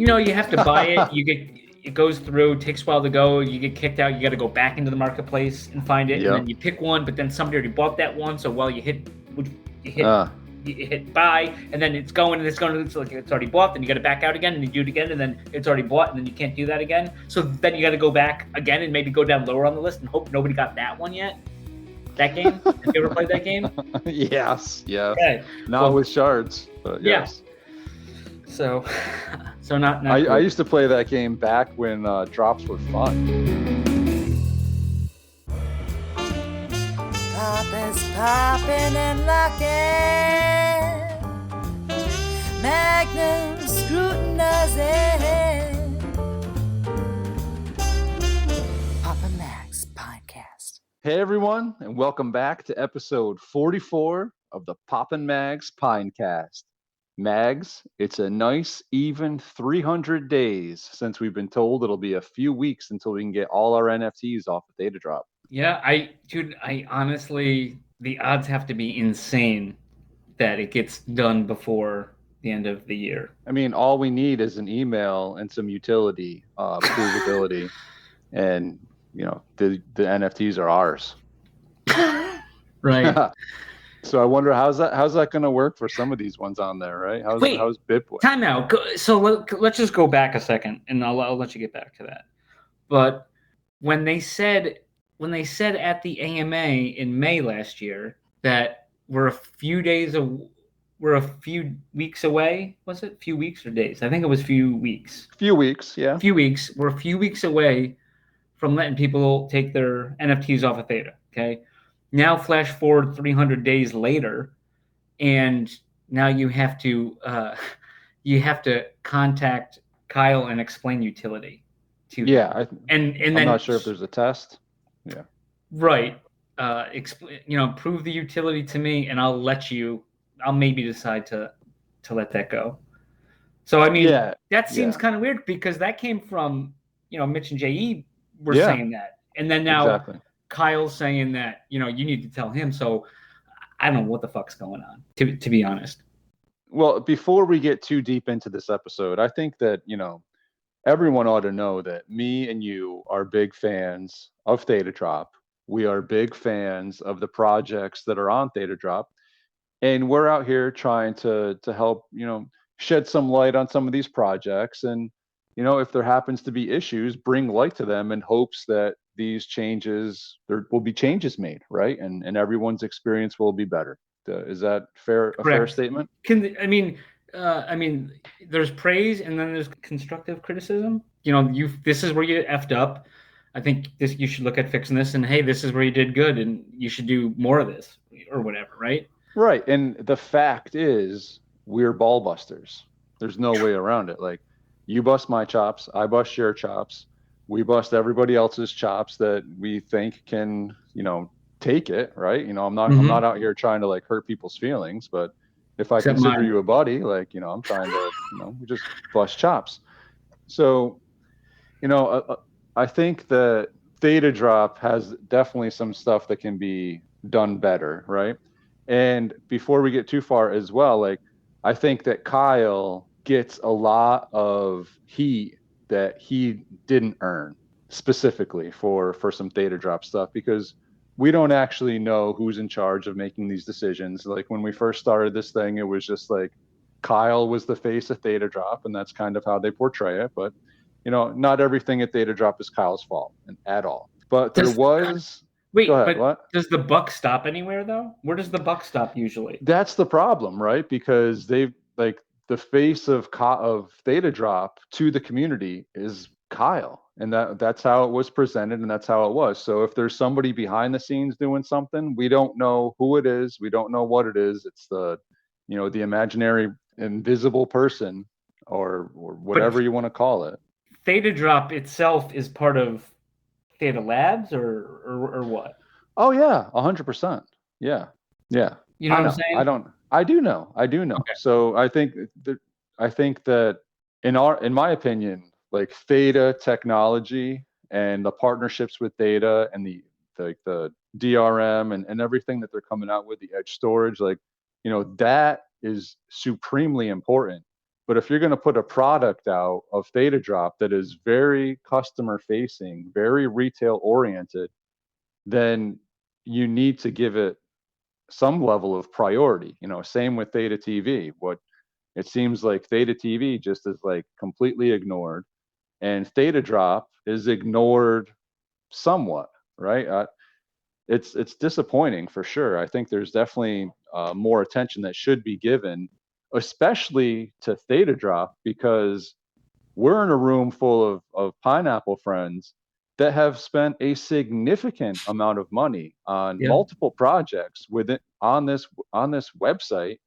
You have to buy it. It goes through, takes a while to go. You get kicked out. You got to go back into the marketplace and find it, and then you pick one. But then somebody already bought that one, so while you hit buy, and then it's going, it's like it's already bought. Then you got to back out again, and you do it again, and then it's already bought, and then you can't do that again. So then you got to go back again and maybe go down lower on the list and hope nobody got that one yet. That game? Have you ever played that game? Yes. Okay. Not with shards, but yes. So not I cool. used to play that game back when drops were fun. Pop is popping and locking. Magnum scrutinizing. Papa Max Pinecast. Hey everyone, and welcome back to episode 44 of the Poppin' Mags Pinecast. Mags, it's a nice, even 300 days since we've been told it'll be a few weeks until we can get all our NFTs off of Thetadrop. Yeah, I honestly, the odds have to be insane that it gets done before the end of the year. I mean, all we need is an email and some utility provability, and the NFTs are ours. Right. So I wonder how's that going to work for some of these ones on there, right? How's Bitboy? Time out. So let's just go back a second, and I'll let you get back to that. But when they said at the AMA in May last year that we're a few weeks away. Was it few weeks or days? I think it was few weeks. Few weeks, yeah. Few weeks. We're a few weeks away from letting people take their NFTs off of Theta. Okay. Now flash forward 300 days later, and now you have to contact Kyle and explain utility to them. And I'm then not sure if there's a test. Yeah. Right. Prove the utility to me, and I'll maybe decide to let that go. So I mean, that seems kind of weird because that came from Mitch and JE were saying that, and then now Kyle's saying that you need to tell him. So I don't know what the fuck's going on, to be honest. Well, before we get too deep into this episode, I think that everyone ought to know that me and you are big fans of Thetadrop. We are big fans of the projects that are on Thetadrop, and we're out here trying to help shed some light on some of these projects, and if there happens to be issues, bring light to them in hopes that these changes, there will be changes made, right? And everyone's experience will be better. Is that a fair statement? I mean, there's praise and then there's constructive criticism. This is where you effed up. I think you should look at fixing this, and hey, this is where you did good, and you should do more of this or whatever, right? Right. And the fact is, we're ball busters. There's no way around it. Like, you bust my chops, I bust your chops, we bust everybody else's chops that we think can, take it, right? I'm not out here trying to like hurt people's feelings, but if I consider you a buddy, like, I'm trying to, we just bust chops. So, I think that Thetadrop has definitely some stuff that can be done better, right? And before we get too far as well, like, I think that Kyle gets a lot of heat that he didn't earn specifically for some Thetadrop stuff, because we don't actually know who's in charge of making these decisions. Like, when we first started this thing, it was just like Kyle was the face of Thetadrop, and that's kind of how they portray it. But not everything at Thetadrop is Kyle's fault and at all. But there was. Wait, go ahead, but what? Does the buck stop anywhere though? Where does the buck stop usually? That's the problem, right? Because they've like the face of Thetadrop to the community is Kyle, and that's how it was presented, and that's how it was. So if there's somebody behind the scenes doing something, we don't know who it is, we don't know what it is. It's the the imaginary invisible person or whatever you want to call it. Thetadrop itself is part of Theta Labs or what? Oh yeah, 100%. Yeah. You know what I'm saying? I do know. Okay. So I think that in my opinion, like, Theta technology and the partnerships with Theta and the DRM and everything that they're coming out with, the edge storage, like, that is supremely important But if you're going to put a product out of Thetadrop that is very customer facing, very retail oriented, then you need to give it some level of priority. Same with Theta TV. What it seems like Theta TV just is like completely ignored, and Thetadrop is ignored somewhat, right? It's disappointing for sure. I think there's definitely more attention that should be given, especially to Thetadrop, because we're in a room full of Pineapple friends that have spent a significant amount of money on multiple projects on this website,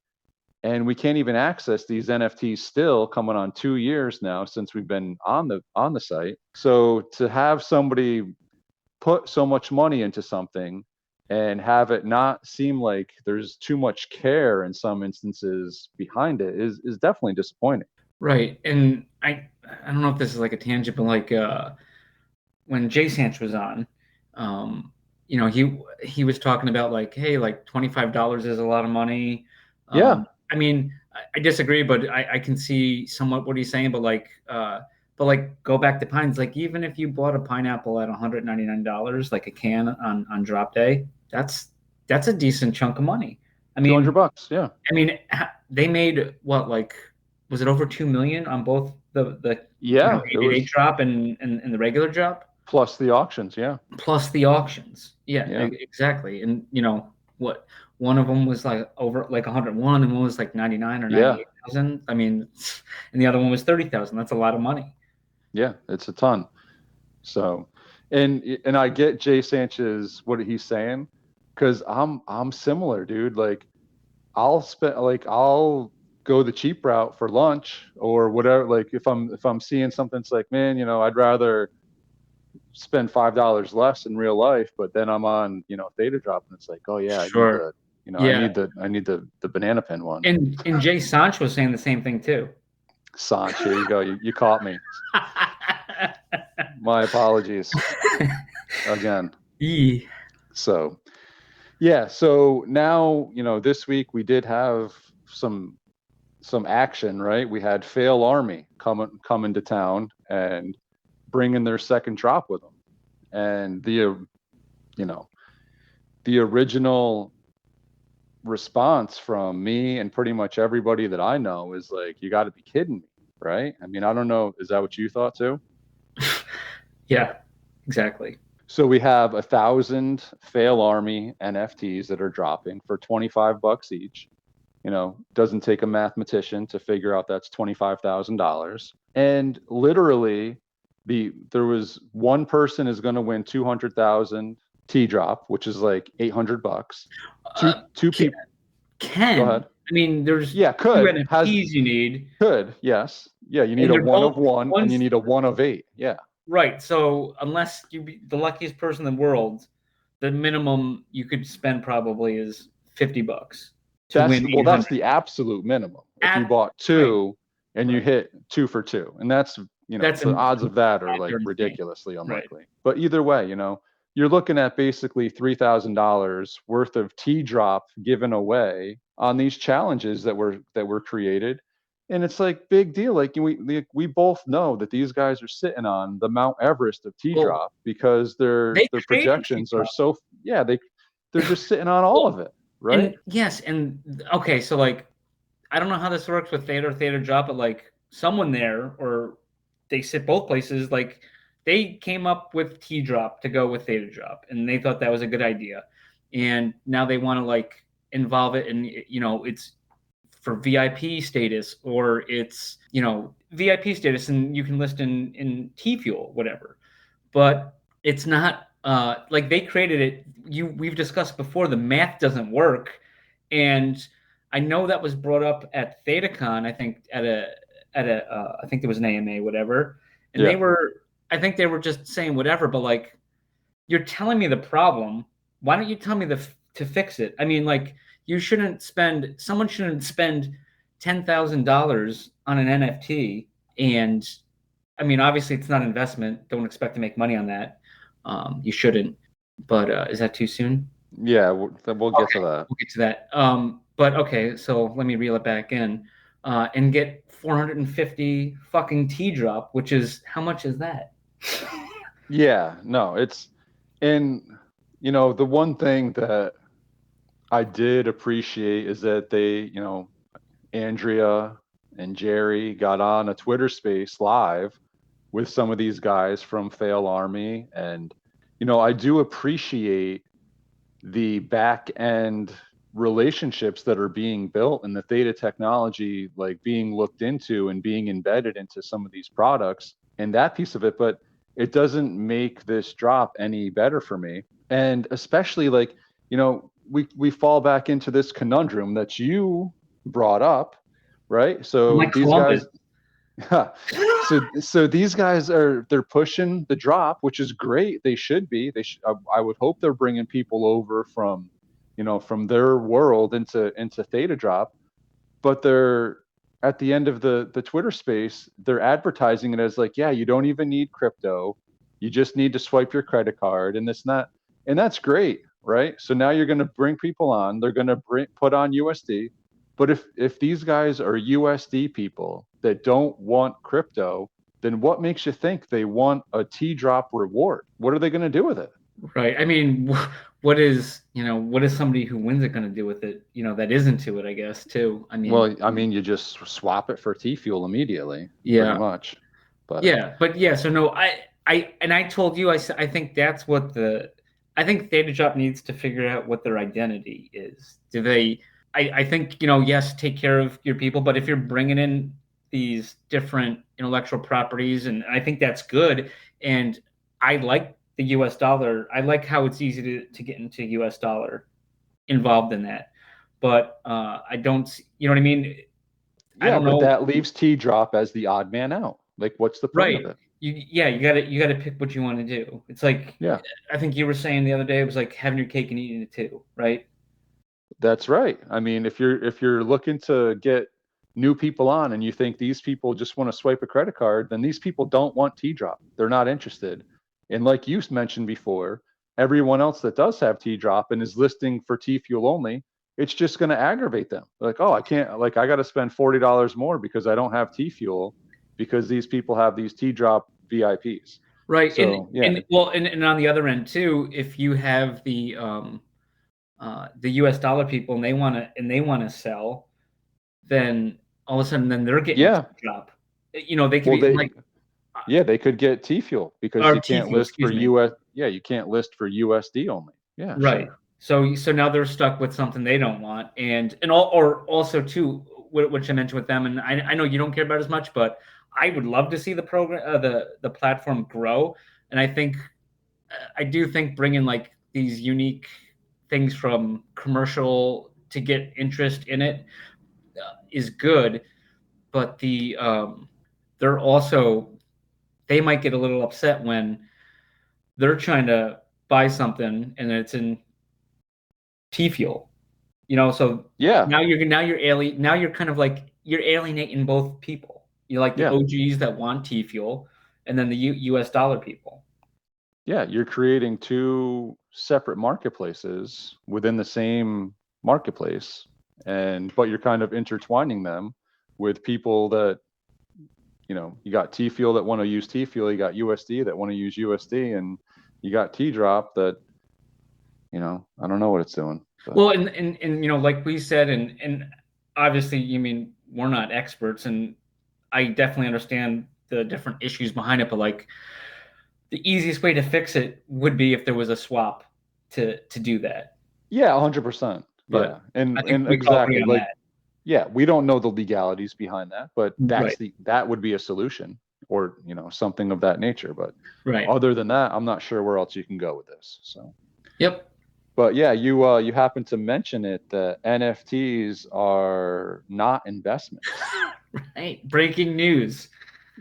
and we can't even access these NFTs still, coming on 2 years now since we've been on the site. So to have somebody put so much money into something and have it not seem like there's too much care in some instances behind it is definitely disappointing. Right. And I don't know if this is like a tangent, but like when Jay Sanch was on, he was talking about like, hey, like $25 is a lot of money. I mean, I disagree, but I can see somewhat what he's saying, but like go back to Pines. Like, even if you bought a pineapple at $199, like a can on drop day, that's a decent chunk of money. I mean, $200. Yeah. I mean, they made what, like, was it over 2 million on both the 88 drop and the regular drop? Plus the auctions. Yeah. Plus the auctions. Yeah. Exactly. And what? One of them was like over like 101, and one was like 99 or 98,000. I mean, and the other one was 30,000. That's a lot of money. Yeah, it's a ton. So, and I get Jay Sanchez's what he's saying, because I'm similar, dude. Like, I'll go the cheap route for lunch or whatever. Like, if I'm seeing something, it's like, man, I'd rather spend $5 less in real life, but then I'm on Thetadrop, and it's like, oh yeah, sure. I need the banana pin one. And Jay Sanch was saying the same thing too. Sanch, here you go. You caught me. My apologies again. So now, this week we did have some action, right? We had Fail Army coming to town and bringing their second drop with them, and the original response from me and pretty much everybody that I know is like, you got to be kidding me, right? I mean, I don't know, is that what you thought too? Yeah, exactly. So we have 1,000 Fail Army NFTs that are dropping for $25 each. Doesn't take a mathematician to figure out that's $25,000. And literally, there was one person is going to win 200,000 T-drop, which is like $800. Two people. Go ahead. I mean, there's could two NFTs you need. Could, yes. Yeah, you need a one of one, and you need a 1 of 8. Yeah. Right. So unless you be the luckiest person in the world, the minimum you could spend probably is $50 to win. Well, that's the absolute minimum. If you bought two and you hit 2 for 2, and that's the odds of that are like ridiculously unlikely. Right. But either way, you're looking at basically $3,000 worth of T-drop given away on these challenges that were created. And it's like, big deal. Like, we both know that these guys are sitting on the Mount Everest of T-drop because their projections are so, they're just sitting on all of it, right? And, yes. And okay, so like, I don't know how this works with Theta or Thetadrop, but like someone there, or they sit both places, like they came up with T-drop to go with Thetadrop, and they thought that was a good idea. And now they want to like involve it in, it's for VIP status, or it's, VIP status, and you can list in T Fuel, whatever. But it's not like they created it. We've discussed before, the math doesn't work. And I know that was brought up at ThetaCon, I think I think there was an AMA, whatever. And I think they were just saying whatever, but like, you're telling me the problem. Why don't you tell me to fix it? I mean, like, someone shouldn't spend $10,000 on an NFT. And I mean, obviously it's not an investment. Don't expect to make money on that. You shouldn't, but is that too soon? Yeah, we'll get to that. We'll get to that. But okay, so let me reel it back in. and get 450 fucking Tdrop, which is, how much is that? Yeah, no, and the one thing that I did appreciate is that they, Andrea and Jerry got on a Twitter space live with some of these guys from Fail Army. And, I do appreciate the back end relationships that are being built and the Theta technology, like being looked into and being embedded into some of these products and that piece of it. But it doesn't make this drop any better for me. And especially we fall back into this conundrum that you brought up, right? So these guys, so these guys they're pushing the drop, which is great. They should be. I would hope they're bringing people over from their world into Thetadrop, but they're at the end of the Twitter space, they're advertising it as like, yeah, you don't even need crypto. You just need to swipe your credit card and and that's great, right? So now you're going to bring people on, they're going to put on USD. But if these guys are USD people that don't want crypto, then what makes you think they want a Tdrop reward? What are they going to do with it? Right. I mean, what is somebody who wins it going to do with it? That is into it, I guess, too. I mean, you just swap it for T fuel immediately. Yeah. Pretty much. But so no, I told you, I think that's what I think Thetadrop needs to figure out what their identity is. Do they? I think yes, take care of your people, but if you're bringing in these different intellectual properties, and I think that's good, and I like the US dollar. I like how it's easy to get into US dollar involved in that, but I don't. You know what I mean? Yeah, I don't know. That leaves Tdrop as the odd man out. Like, what's the point of it? You gotta pick what you want to do. It's like, yeah, I think you were saying the other day, it was like having your cake and eating it too, right? That's right. I mean, if you're looking to get new people on and you think these people just want to swipe a credit card, then these people don't want Tdrop. They're not interested. And like you mentioned before, everyone else that does have Tdrop and is listing for T fuel only, it's just going to aggravate them. Like, oh, I can't, like, I got to spend $40 more because I don't have T fuel because these people have these Tdrop VIPs. Right. So, and on the other end too, if you have the US dollar people and they want to sell, then all of a sudden then they're getting Tdrop. They could they could get T fuel because you can't list for US. Yeah, you can't list for USD only. Yeah. Right. Sure. So now they're stuck with something they don't want, or also too, which I mentioned with them, and I know you don't care about as much, but I would love to see the program, the platform grow, and I do think bringing like these unique things from commercial to get interest in it is good, but they might get a little upset when they're trying to buy something and it's in T fuel, so now you're kind of like you're alienating both people. You like the OGs that want T fuel and then the US dollar people. Yeah, you're creating two separate marketplaces within the same marketplace, but you're kind of intertwining them with people that, you got T fuel that want to use T fuel, you got USD that want to use USD, and you got Tdrop that, I don't know what it's doing. But. Well, and like we said, and obviously, we're not experts, and I definitely understand the different issues behind it, but like the easiest way to fix it would be if there was a swap to do that. Yeah, 100%. Yeah, and exactly like that. Yeah, we don't know the legalities behind that, but that would be a solution, or something of that nature. But other than that, I'm not sure where else you can go with this. So. Yep. But yeah, you happened to mention it that NFTs are not investments. Right. Breaking news.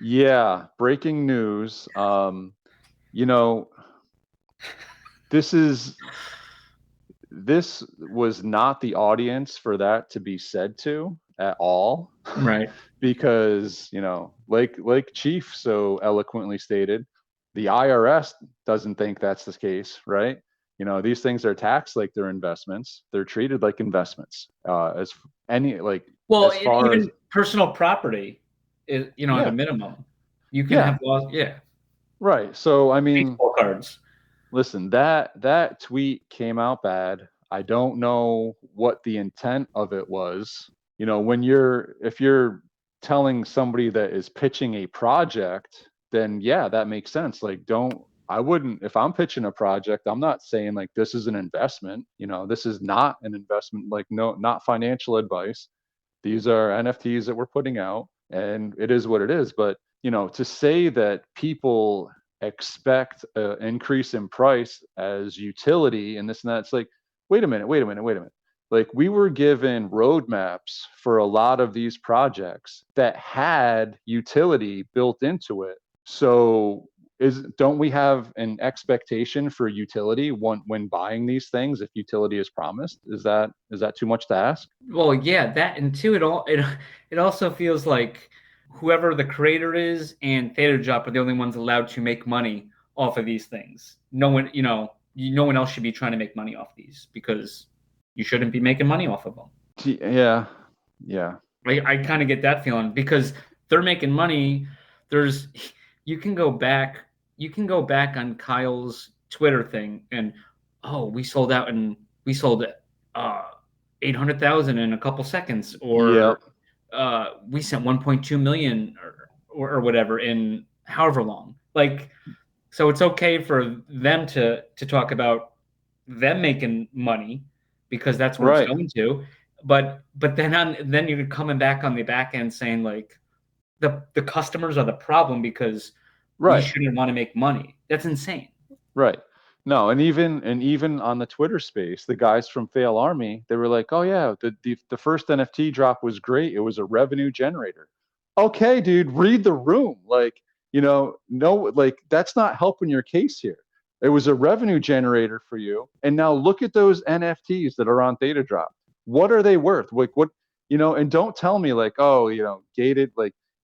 Yeah, breaking news. This was not the audience for that to be said to at all. Right. Because, like Chief so eloquently stated, the IRS doesn't think that's the case, right? These things are taxed like they're investments. They're treated like investments. Even personal property is, at a minimum. You can have laws. Yeah. Right. So, I mean, baseball cards. Listen, that tweet came out bad. I don't know what the intent of it was. If you're telling somebody that is pitching a project, then yeah, that makes sense. Like, if I'm pitching a project, I'm not saying like this is an investment. This is not an investment. Like, no, not financial advice. These are NFTs that we're putting out, and it is what it is. But to say that people expect an increase in price as utility and this and that, it's like, wait a minute. Like, we were given roadmaps for a lot of these projects that had utility built into it. So don't we have an expectation for utility when buying these things if utility is promised? Is that too much to ask? Well, yeah, that, and two, it also feels like whoever the creator is and Thetadrop are the only ones allowed to make money off of these things. No one else should be trying to make money off these, because you shouldn't be making money off of them. Yeah. I kind of get that feeling, because they're making money. You can go back on Kyle's Twitter thing and, we sold out and we sold 800,000 in a couple seconds, or we sent 1.2 million or whatever in however long. Like, so it's okay for them to talk about them making money, because that's what it's going to. But then you're coming back on the back end saying like the customers are the problem because you shouldn't want to make money. That's insane. Right. No, and even on the Twitter space, the guys from Fail Army, they were like, "Oh yeah, the first NFT drop was great. It was a revenue generator." Okay, dude, read the room. Like, no, like, that's not helping your case here. It was a revenue generator for you, and now look at those NFTs that are on Thetadrop. What are they worth? Like, what, and don't tell me like,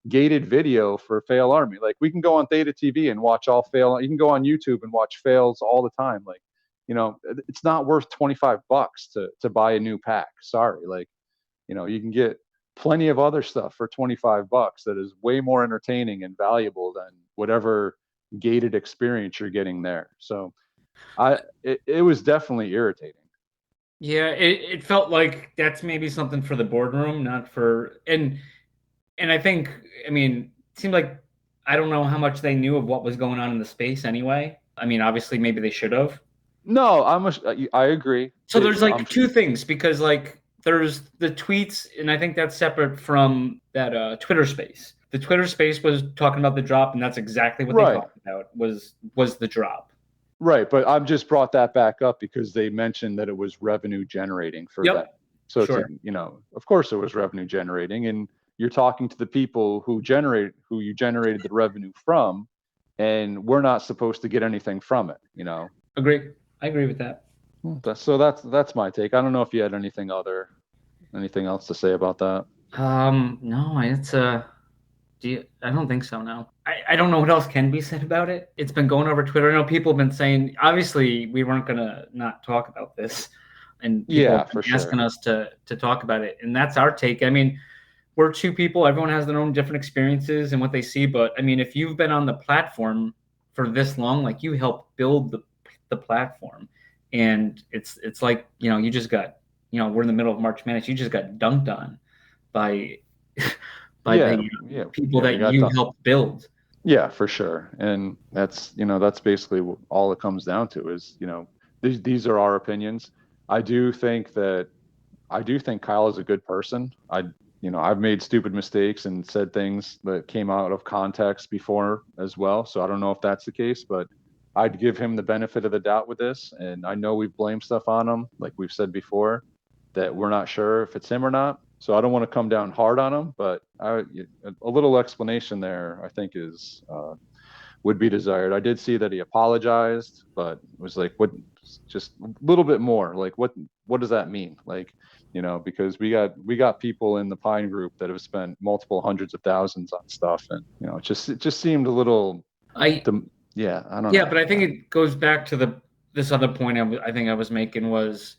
gated video for Fail Army. Like, we can go on Theta TV and watch all fail. You can go on YouTube and watch fails all the time. Like, it's not worth $25 to buy a new pack. Sorry. Like, you can get plenty of other stuff for $25 that is way more entertaining and valuable than whatever gated experience you're getting there. So it was definitely irritating. Yeah, it felt like that's maybe something for the boardroom, not for, and I think, it seemed like, I don't know how much they knew of what was going on in the space anyway. Obviously maybe they should have. No, I agree. So there's like two things, because like there's the tweets, and I think that's separate from that Twitter space. The Twitter space was talking about the drop, and that's exactly what they talked about was the drop. Right, but I've just brought that back up because they mentioned that it was revenue generating for them. So sure. Of course it was revenue generating, and you're talking to the people who you generated the revenue from, and we're not supposed to get anything from it. Agree. I agree with that. So that's my take. I don't know if you had anything else to say about that. No, it's I don't think so. No, I don't know what else can be said about it. It's been going over Twitter. I know people have been saying, obviously we weren't gonna not talk about this, and people have been asking us to talk about it, and that's our take. We're two people. Everyone has their own different experiences and what they see. But if you've been on the platform for this long, like, you helped build the platform, and it's like, you just got, we're in the middle of March Madness. You just got dunked on by the people that you helped build. Yeah, for sure. And that's basically all it comes down to is, these are our opinions. I do think Kyle is a good person. I've made stupid mistakes and said things that came out of context before as well. So I don't know if that's the case, but I'd give him the benefit of the doubt with this. And I know we've blamed stuff on him, like we've said before, that we're not sure if it's him or not. So I don't want to come down hard on him, but a little explanation there, I think, would be desired. I did see that he apologized, but it was like, what, just a little bit more. Like, what does that mean? Like, because we got people in the Pine group that have spent multiple hundreds of thousands on stuff, and it just seemed a little. I don't know. Yeah, but I think it goes back to this other point I think I was making was,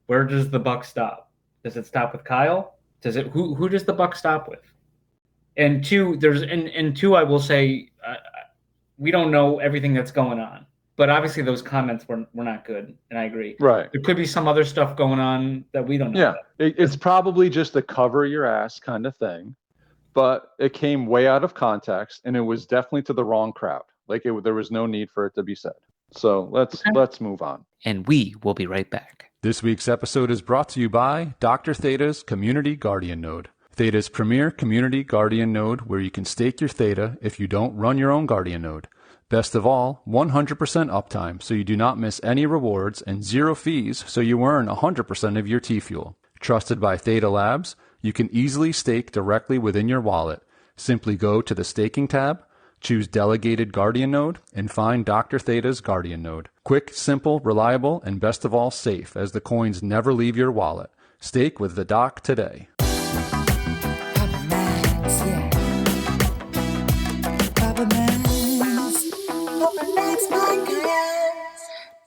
where does the buck stop? Does it stop with Kyle? Who does the buck stop with? And two, I will say, we don't know everything that's going on. But obviously those comments were not good, and I agree. Right. There could be some other stuff going on that we don't know. Yeah, it's probably just a cover your ass kind of thing, but it came way out of context, and it was definitely to the wrong crowd. Like there was no need for it to be said. So let's move on. And we will be right back. This week's episode is brought to you by Dr. Theta's Community Guardian Node. Theta's premier community guardian node where you can stake your Theta if you don't run your own guardian node. Best of all, 100% uptime so you do not miss any rewards and 0 fees so you earn 100% of your T-Fuel. Trusted by Theta Labs, you can easily stake directly within your wallet. Simply go to the staking tab, choose Delegated Guardian Node, and find Dr. Theta's Guardian Node. Quick, simple, reliable, and best of all safe as the coins never leave your wallet. Stake with the Doc today. Papa Max, yeah. Papa Max. Papa Max Podcast.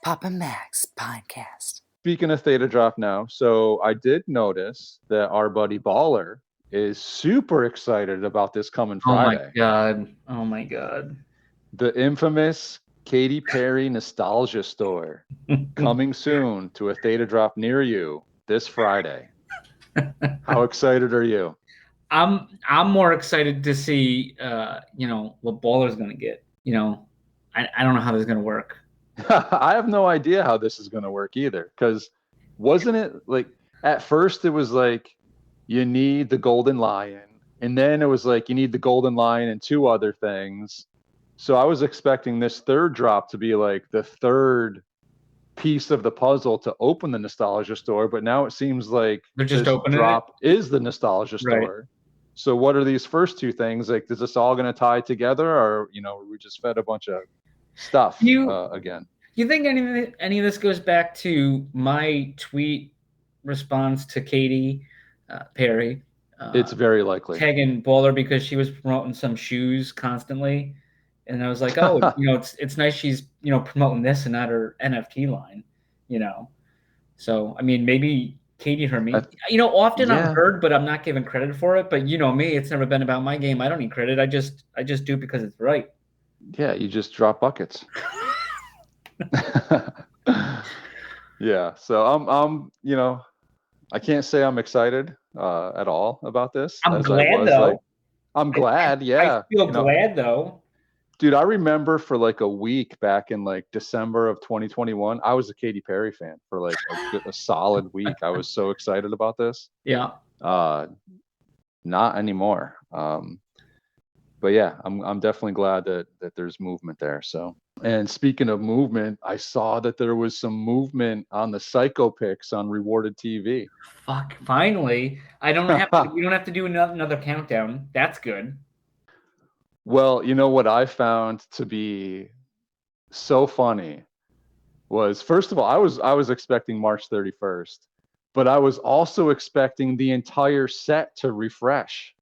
Papa Max Podcast. Speaking of Thetadrop now, so I did notice that our buddy Baller is super excited about this coming Friday. Oh my God. The infamous Katy Perry Nostalgia Store coming soon to a Thetadrop near you this Friday. How excited are you? I'm more excited to see what Baller's gonna get. I don't know how this is gonna work. I have no idea how this is gonna work either. Because wasn't it like at first it was like you need the golden lion, and then it was like you need the golden lion and 2 other things. So I was expecting this third drop to be like the third piece of the puzzle to open the Nostalgia Store, but now it seems like they're just this opening drop is the Nostalgia Store. Right. So what are these first 2 things? Like, is this all going to tie together, or we just fed a bunch of stuff again? You think any of this goes back to my tweet response to Katy Perry? It's very likely. Tagging Baller because she was promoting some shoes constantly. And I was like, oh, it's nice she's, promoting this and not her NFT line, So, I mean, maybe Katy heard me. Often I'm heard, but I'm not given credit for it. But me, it's never been about my game. I don't need credit. I just do it because it's right. Yeah, you just drop buckets. Yeah. So I'm I can't say I'm excited at all about this. I'm glad though. I'm glad. Yeah. I feel glad though. Dude, I remember for like a week back in like December of 2021, I was a Katy Perry fan for like a solid week. I was so excited about this. Yeah. Not anymore. But yeah, I'm definitely glad that there's movement there. So, and speaking of movement, I saw that there was some movement on the Psycho Picks on Rewarded TV. Fuck! Finally, we don't have to do another countdown. That's good. Well, what I found to be so funny was, first of all, I was expecting March 31st, but I was also expecting the entire set to refresh.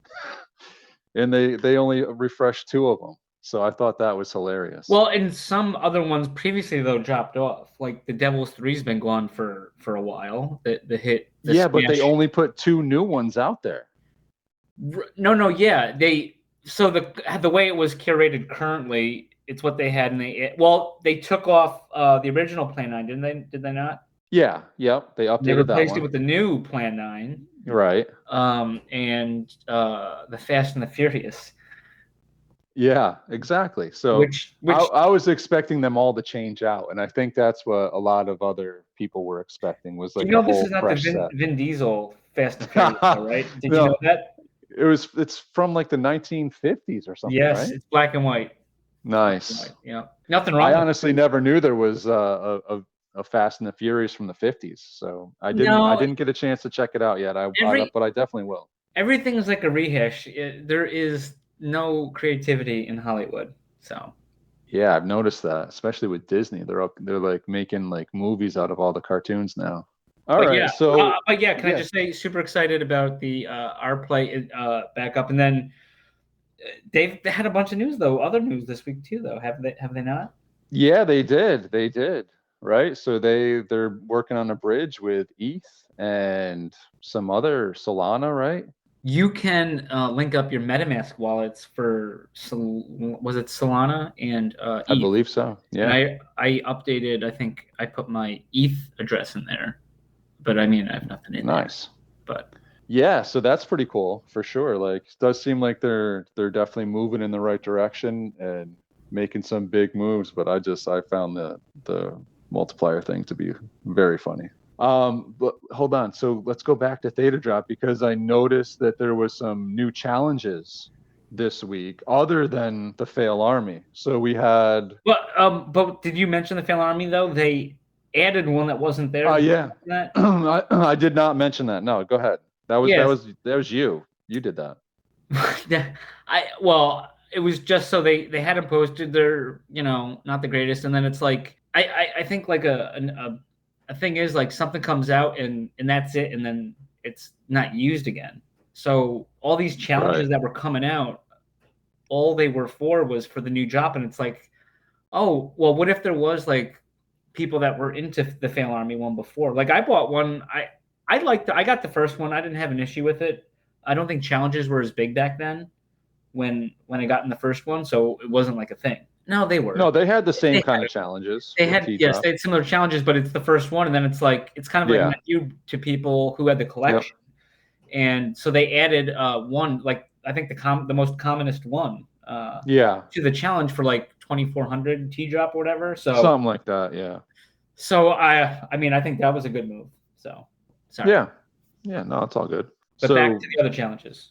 And they only refreshed 2 of them. So I thought that was hilarious. Well, and some other ones previously though dropped off. Like the Devil's 3's been gone for a while. The hit. But they only put 2 new ones out there. No, yeah. So the way it was curated currently, it's what they had, and they took off the original Plan 9, didn't they? Did they not? Yeah, yep. They updated that one. They replaced it with the new Plan 9. Right. And the Fast and the Furious. Yeah, exactly. So which I was expecting them all to change out, and I think that's what a lot of other people were expecting was like this is not the Vin Diesel Fast and Furious, right? Did you know that? It's from like the 1950s or something. Yes, right? It's black and white. Nice. White, yeah, nothing wrong. I honestly never knew there was a Fast and the Furious from the 50s, so I didn't get a chance to check it out yet. But I definitely will. Everything is like a rehash. There is no creativity in Hollywood, so. Yeah, I've noticed that, especially with Disney. They're like making like movies out of all the cartoons now. All right. Yeah, can I just say, super excited about the our play back up, and then they had a bunch of news though, other news this week too though. Have they not? Yeah, they did. Right. So they're working on a bridge with ETH and some other Solana, right? You can link up your MetaMask wallets for was it Solana and I ETH? believe so. Yeah. And I updated. I think I put my ETH address in there, but I mean I have nothing in there. Nice. But yeah, so that's pretty cool for sure. Like, it does seem like they're definitely moving in the right direction and making some big moves. But I found the multiplier thing to be very funny. But hold on. So let's go back to Thetadrop, because I noticed that there was some new challenges this week other than the fail army. So we had. But did you mention the Fail Army though? They added one that wasn't there. Oh yeah. I did not mention that. No, go ahead. That was you. You did that. It was just so they hadn't posted their, not the greatest, and then it's like I think like a thing is like something comes out and that's it, and then it's not used again. So all these challenges that were coming out, all they were for the new drop, and it's like, oh well, what if there was like people that were into the Fail Army one before? Like I bought one. I got the first one. I didn't have an issue with it. I don't think challenges were as big back then when I got in the first one, so it wasn't like a thing. No, they were. No, they had the same kind of challenges. They had similar challenges, but it's the first one, and then it's like it's kind of like new to people who had the collection, and so they added one, like I think the most commonest one, to the challenge for like 2,400 T-drop or whatever. So something like that, yeah. So I mean I think that was a good move. So sorry. Yeah, no, it's all good. But back to the other challenges.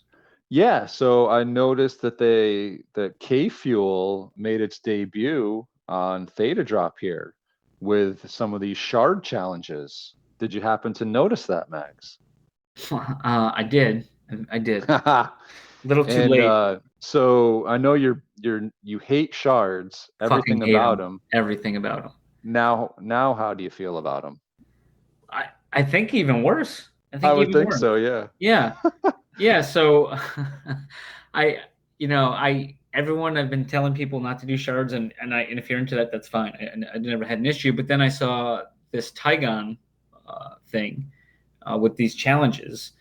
Yeah, so I noticed that K Fuel made its debut on Thetadrop here with some of these shard challenges. Did you happen to notice that, Mags? I did. A little too late. So I know you hate shards. Everything about them. Everything about them. Now, how do you feel about them? I think even worse. I would think so. Yeah. Yeah. Yeah. So, everyone, I've been telling people not to do shards, and if you're into that, that's fine. I never had an issue. But then I saw this Tygon thing with these challenges,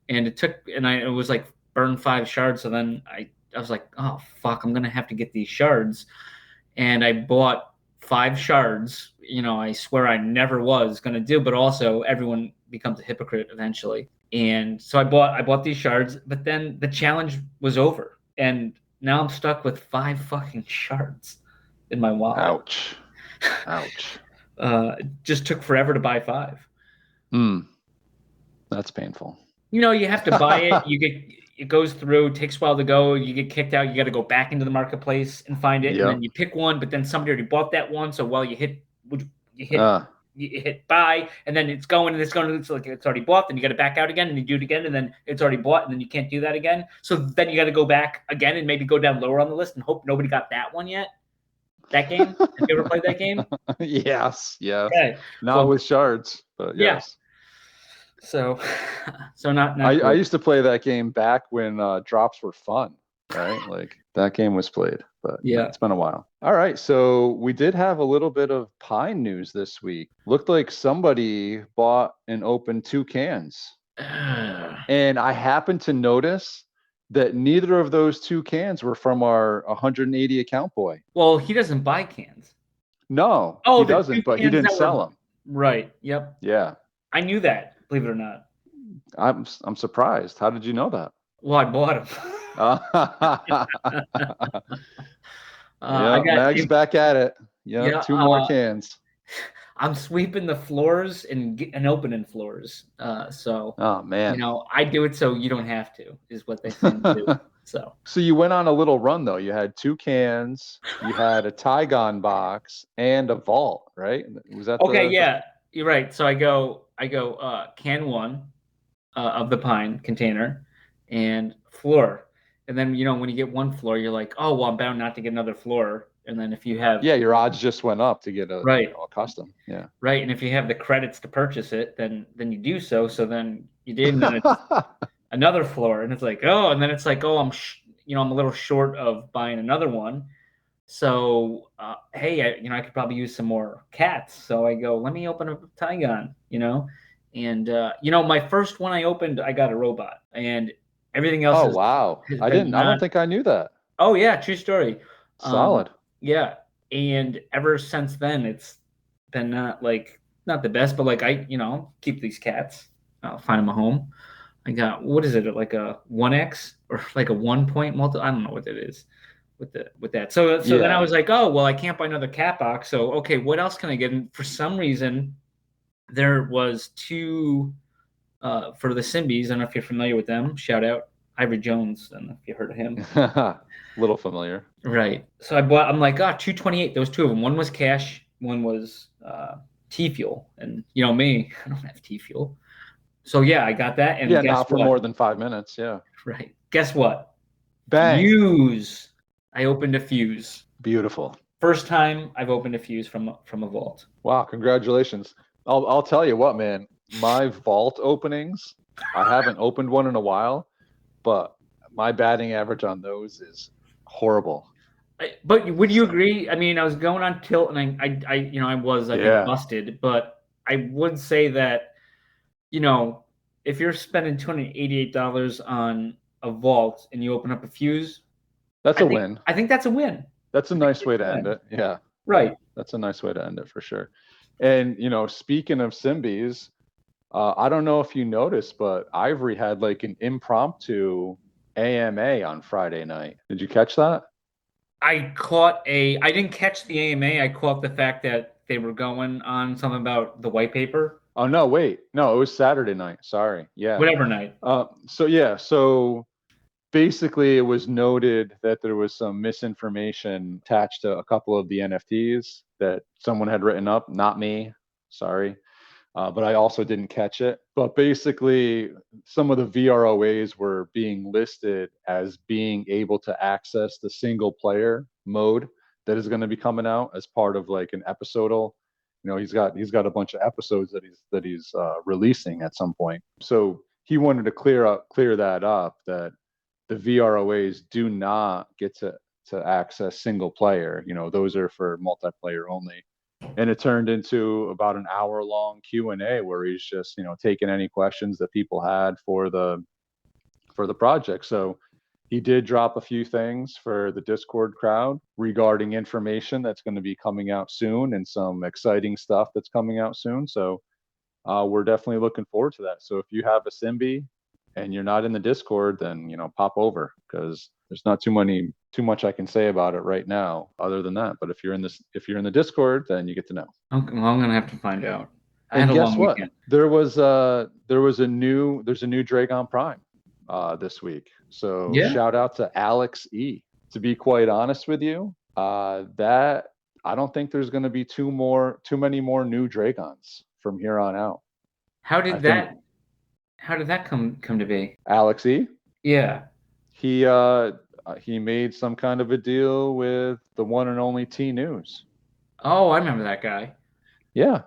and it was like burn 5 shards. So then I was like, oh fuck, I'm gonna have to get these shards, and I bought 5 shards. I swear I never was gonna do, but also everyone becomes a hypocrite eventually. And so I bought these shards, but then the challenge was over, and now I'm stuck with 5 fucking shards in my wallet. Ouch. It just took forever to buy 5. That's painful. You have to buy it. It goes through, it takes a while to go. You get kicked out. You got to go back into the marketplace and find it. Yep. And then you pick one, but then somebody already bought that one. So while you hit buy, and then it's going, and it's like it's already bought. Then you got to back out again, and you do it again, and then it's already bought, and then you can't do that again. So then you got to go back again and maybe go down lower on the list and hope nobody got that one yet. That game? Have you ever played that game? Yes. Okay. Not with shards, but yes. So not. I used to play that game back when drops were fun, right? Like that game was played, but it's been a while. All right, so we did have a little bit of Pine news this week. Looked like somebody bought and opened 2 cans, and I happened to notice that neither of those 2 cans were from our 180 account boy. Well, he doesn't buy cans. No, he doesn't, but he didn't sell them. Right. Yep. Yeah. I knew that. Believe it or not. I'm surprised. How did you know that? Well, I bought them. Mag's back at it. Yeah, 2 more cans. I'm sweeping the floors and opening floors. Oh man. I do it so you don't have to, is what they say to do. So you went on a little run though. You had 2 cans, you had a Tygon box, and a vault, right? Was that okay? Yeah, you're right. So I go can 1 of the Pine container and floor, and then when you get 1 floor, you're like, oh well, I'm bound not to get another floor. And then if you have your odds just went up to get a custom. Yeah. Right. And if you have the credits to purchase it, then you do so. So then you did, and then it's another floor, and it's like, oh, and then it's like, oh, I'm a little short of buying another one. So hey, I could probably use some more cats. So I go, let me open a Tygon, and my first one I opened, I got a robot, and Everything else Oh, wow. I don't think I knew that. Oh yeah, true story. Solid. Yeah. And ever since then it's been not the best, but like I, keep these cats. I'll find them a home. I got, what is it, like a 1x or like a 1 point multi? I don't know what it is with that. So then I was like, oh well, I can't buy another cat box. So okay, what else can I get? And for some reason, there was two for the Symbies. I don't know if you're familiar with them. Shout out Ivory Jones. I don't know if you heard of him. Little familiar. Right. So I'm like, 228. Those two of them. One was cash. One was T Fuel. And you know me, I don't have T Fuel. So yeah, I got that. And yeah, not for more than 5 minutes. Yeah. Right. Guess what? Bang. Fuse. I opened a fuse. Beautiful. First time I've opened a fuse from a vault. Wow, congratulations. I'll tell you what, man. My vault openings, I haven't opened one in a while, but my batting average on those is horrible. But would you agree? I mean, I was going on tilt, and I was think busted. But I would say that, if you're spending $288 on a vault and you open up a fuse, that's a win. I think that's a win. That's a nice way to end it. Yeah. Right. That's a nice way to end it for sure. And speaking of Symbies, I don't know if you noticed, but Ivory had like an impromptu AMA on Friday night. Did you catch that? I didn't catch the AMA. I caught the fact that they were going on something about the white paper. Oh, no, wait. No, it was Saturday night. Sorry. Yeah. Whatever night. So basically it was noted that there was some misinformation attached to a couple of the NFTs that someone had written up. Not me. Sorry. But I also didn't catch it. But basically, some of the VROAs were being listed as being able to access the single player mode that is going to be coming out as part of like an episodal. He's got a bunch of episodes that he's releasing at some point. So he wanted to clear that up, that the VROAs do not get to access single player. Those are for multiplayer only. And it turned into about an hour-long Q&A where he's just, taking any questions that people had for the project. So he did drop a few things for the Discord crowd regarding information that's going to be coming out soon and some exciting stuff that's coming out soon. So we're definitely looking forward to that. So if you have a Symbi and you're not in the Discord, then pop over, because there's not too much I can say about it right now other than that. But if you're in the Discord, then you get to know. Okay, well, I'm gonna have to find out. And guess what? Weekend. There's a new Dragon Prime this week. So shout out to Alex E. To be quite honest with you, that I don't think there's going to be too many more new Dragons from here on out. How did that come to be? Alex E? Yeah. He made some kind of a deal with the one and only T News. Oh, I remember that guy. Yeah.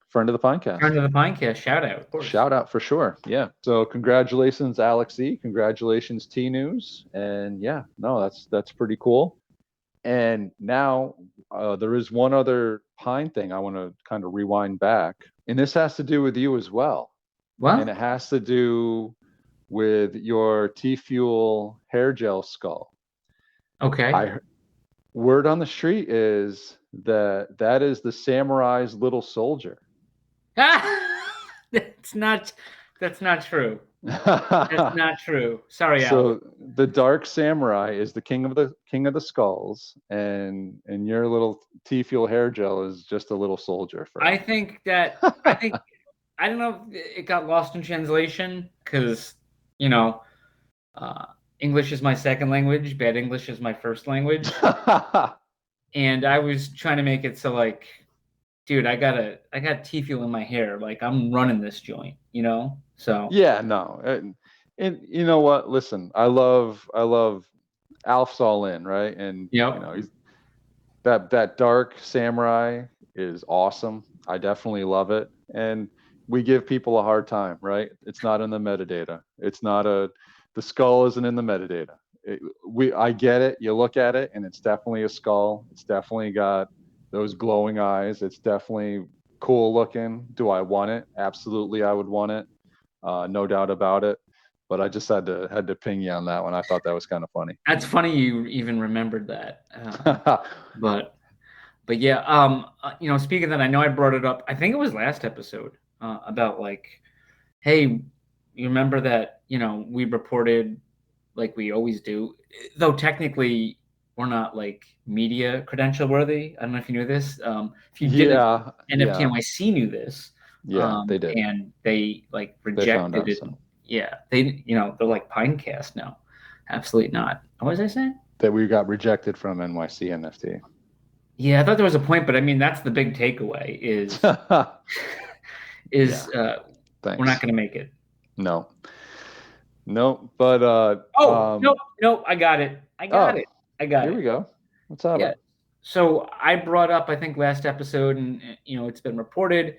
Friend of the Pinecast. Friend of the Pinecast. Shout out. Of course. Shout out for sure. Yeah. So congratulations, Alex E. Congratulations, T News. And yeah, no, that's pretty cool. And now there is one other Pine thing I want to kind of rewind back. And this has to do with you as well. What? And it has to do with your T-Fuel hair gel skull. Okay. Word on the street is that is the Samurai's little soldier. That's not true. That's not true. Sorry, Al. So the Dark Samurai is the king of the skulls, and your little T-Fuel hair gel is just a little soldier. I think I don't know if it got lost in translation because English is my second language, bad English is my first language, and I was trying to make it so like, dude, I got T-Fuel in my hair, like I'm running this joint, So yeah, no, and you know what? Listen, I love Alf's all in, right? And he's that Dark Samurai is awesome. I definitely love it, and we give people a hard time, right? It's not in the metadata. The skull isn't in the metadata. I get it. You look at it, and it's definitely a skull. It's definitely got those glowing eyes. It's definitely cool looking. Do I want it? Absolutely, I would want it. No doubt about it. but I just had to ping you on that one. I thought that was kind of funny. That's funny you even remembered that. But yeah, speaking of that, I know I brought it up. I think it was last episode about like, hey, you remember that, we reported like we always do, though technically we're not like media credential worthy. I don't know if you knew this. If you didn't, NFT NYC knew this. Yeah, they did. And they like rejected it. So. Yeah, they're like Pinecast now. Absolutely not. What was I saying? That we got rejected from NYC NFT. Yeah, I thought there was a point, but I mean that's the big takeaway is we're not going to make it. No, but no, I got it. Here we go. What's up? Yeah. So I brought up, I think last episode, and it's been reported,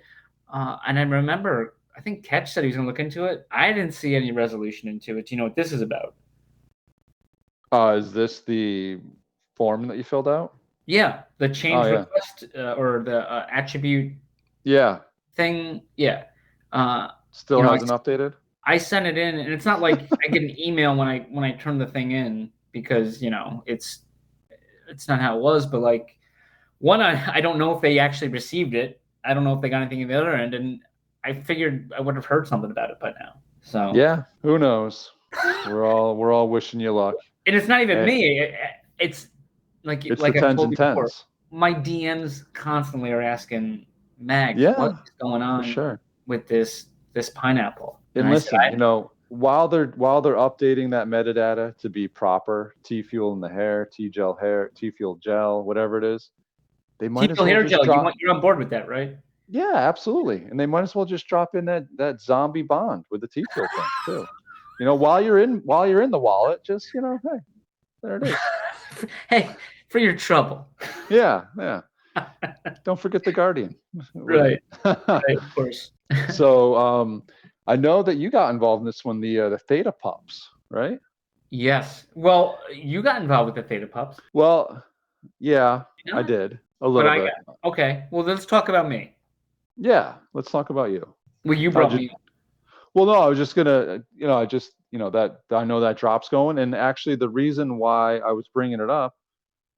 and I remember, I think Ketch said he was going to look into it. I didn't see any resolution into it. Do you know what this is about? Is this the form that you filled out? Yeah, the change request or the attribute. Yeah. Thing. Yeah. Still hasn't updated. I sent it in, and it's not like I get an email when I turn the thing in because it's not how it was. But like, one, I don't know if they actually received it. I don't know if they got anything in the other end, and I figured I would have heard something about it by now. So yeah, who knows? We're all wishing you luck. And it's not even me. It's like it's like the tens and tens. Before, my DMs constantly are asking Mag, what's going on with this pineapple? And listen, while they're updating that metadata to be proper, T fuel in the hair, T fuel gel, whatever it is, they might as well hair just gel. You're on board with that, right? Yeah, absolutely. And they might as well just drop in that zombie bond with the T fuel thing too. While you're in the wallet, just hey, there it is. Hey, for your trouble. Yeah. Don't forget the Guardian. Right, of course. So I know that you got involved in this one, the Theta Pups, right? Yes. Well, you got involved with the Theta Pups. Well, yeah, I did a little bit. Okay. Well, let's talk about me. Yeah, let's talk about you. Well, you brought me. Well, no, I was just gonna, that I know that drop's going, and actually the reason why I was bringing it up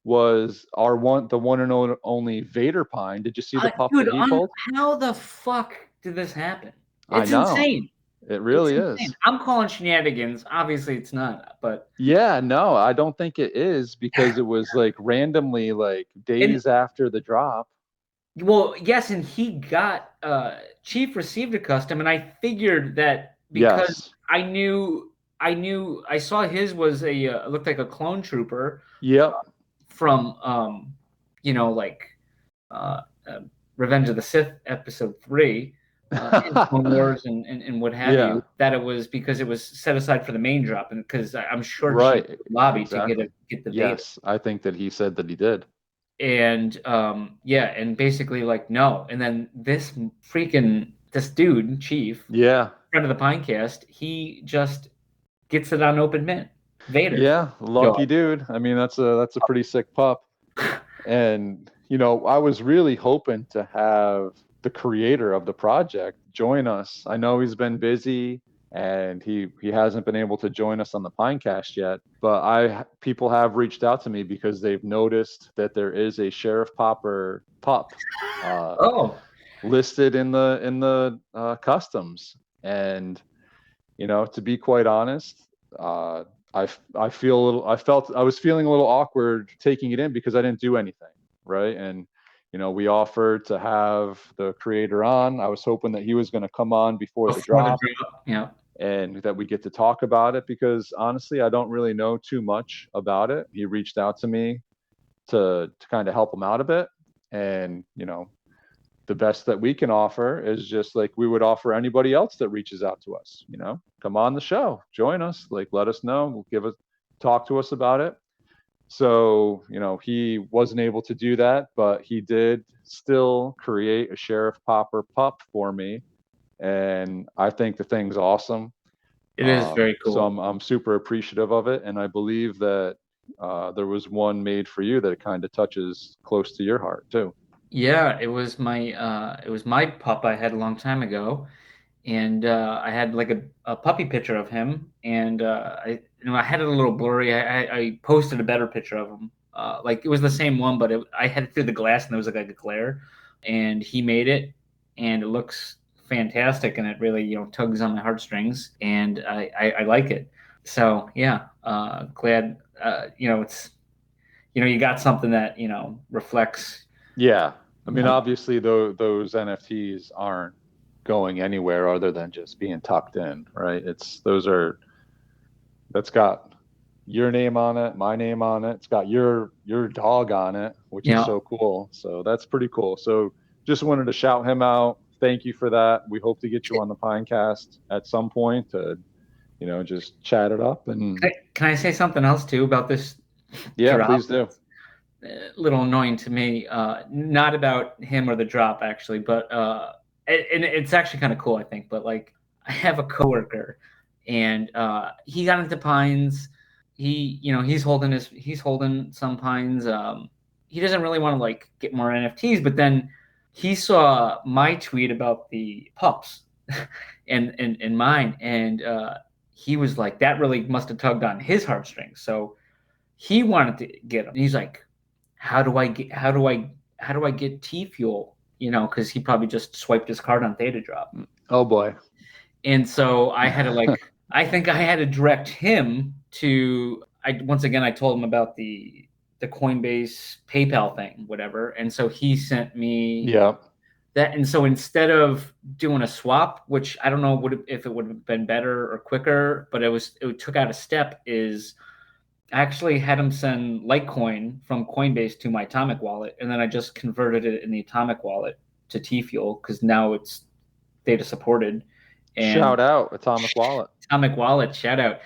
was the one and only Vader Pine. Did you see the pup that he pulled? How the fuck did this happen? It's insane. It really is. I'm calling shenanigans. Obviously, it's not. But yeah, no, I don't think it is because it was like randomly, like days after the drop. Well, yes, and he got Chief received a custom, and I figured that because I saw his was looked like a clone trooper. Yep. From Revenge of the Sith episode 3, in Clone Wars and what have you. That it was because it was set aside for the main drop, and because I'm sure Chief lobbied to get the Vader. Yes, I think that he said that he did. And and basically like no, and then this dude Chief, friend of the Pinecast, he just gets it on open mint. Vader. Yeah, lucky dude. I mean, that's a pretty sick pup. And I was really hoping to have the creator of the project join us. I know he's been busy and he hasn't been able to join us on the Pinecast yet, but people have reached out to me because they've noticed that there is a Sheriff Popper pup listed in the customs. And to be quite honest, I was feeling a little awkward taking it in because I didn't do anything, right? And we offered to have the creator on. I was hoping that he was going to come on before the drop. Yeah. And that we get to talk about it because honestly, I don't really know too much about it. He reached out to me to kind of help him out a bit. And, the best that we can offer is just like we would offer anybody else that reaches out to us, come on the show, join us, like, let us know, talk to us about it. So, he wasn't able to do that, but he did still create a Sheriff Popper pup for me. And I think the thing's awesome. It is very cool. So I'm super appreciative of it. And I believe that there was one made for you that kind of touches close to your heart too. Yeah, it was my pup I had a long time ago. and I had like a puppy picture of him, and I had it a little blurry. I posted a better picture of him. Like it was the same one, but I had it through the glass, and there was like a glare, and he made it, and it looks fantastic, and it really tugs on my heartstrings, and I like it. So yeah, glad it's you got something that reflects. Yeah, I mean, obviously those NFTs aren't going anywhere other than just being tucked in, right? That's got your name on it, my name on it. It's got your dog on it, which is so cool. So that's pretty cool. So just wanted to shout him out. Thank you for that. We hope to get you on the Pinecast at some point to, just chat it up. And can I say something else too about this? Yeah, drop? Please do. A little annoying to me. Not about him or the drop actually, but and it's actually kind of cool, I think. But like, I have a coworker, and he got into Pines. He's holding some Pines. He doesn't really want to like get more NFTs, but then he saw my tweet about the pups and mine, and he was like, that really must have tugged on his heartstrings. So he wanted to get them. And he's like, how do I get T Fuel? Because he probably just swiped his card on Thetadrop. Oh boy. And so I had to I think I had to direct him to. Once again, I told him about the Coinbase PayPal thing, whatever. And so he sent me that. And so instead of doing a swap, which I don't know if it would have been better or quicker, but it took out a step. Is I actually had him send Litecoin from Coinbase to my Atomic wallet, and then I just converted it in the Atomic wallet to T Fuel because now it's data supported. And shout out Atomic Wallet. Atomic Wallet, shout out.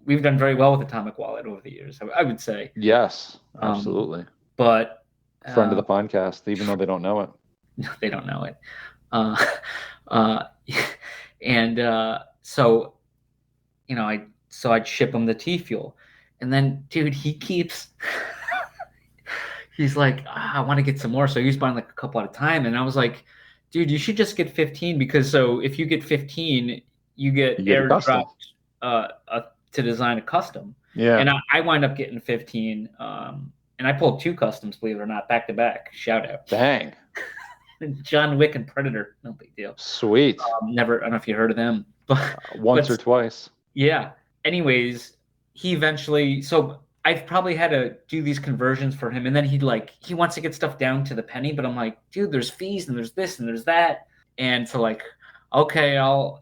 We've done very well with Atomic Wallet over the years, I would say. Yes, absolutely. But friend of the podcast, even though they don't know it. No, they don't know it. And so, I'd ship him the T Fuel, and then, dude, he keeps. He's like, I want to get some more, so he's buying like a couple at a time, and I was like, dude, you should just get 15 because if you get 15, you get airdropped to design a custom. Yeah. And I wind up getting 15, and I pulled 2 customs, believe it or not, back to back. Shout out. Dang. John Wick and Predator, no big deal. Sweet. Never, I don't know if you heard of them, but once or twice. Yeah. Anyways, he eventually. So I've probably had to do these conversions for him, and then he wants to get stuff down to the penny, but I'm like, dude, there's fees and there's this and there's that, and so like, okay, I'll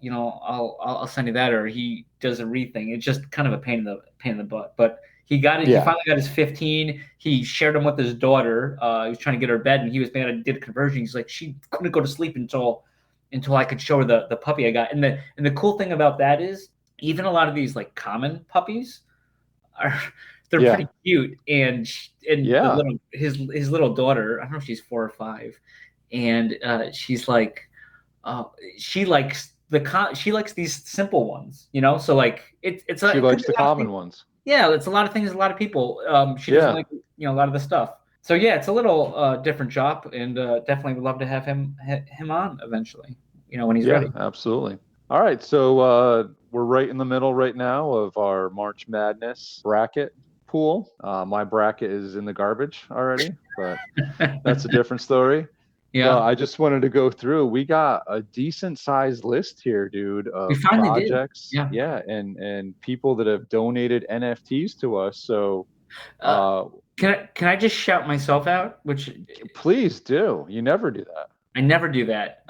send you that, or he does a read thing. It's just kind of a pain in the butt, but he got it. Yeah. He finally got his 15. He shared them with his daughter. He was trying to get her bed, and he was mad. I did a conversion. He's like, she couldn't go to sleep until I could show her the puppy I got. And the cool thing about that is, even a lot of these like common puppies they're pretty cute, and his little daughter, I don't know if she's 4 or 5, and she's like, she likes these simple ones, so like it's she likes the common ones. Yeah, it's a lot of things, a lot of people. She doesn't like a lot of the stuff. So yeah, it's a little different job, and definitely would love to have him on eventually, when he's ready. Absolutely. All right, so we're right in the middle right now of our March Madness bracket pool. My bracket is in the garbage already, but that's a different story. Yeah, I just wanted to go through. We got a decent sized list here, dude, of projects. Did. Yeah, and people that have donated NFTs to us. So, can I just shout myself out? Which please do. You never do that. I never do that.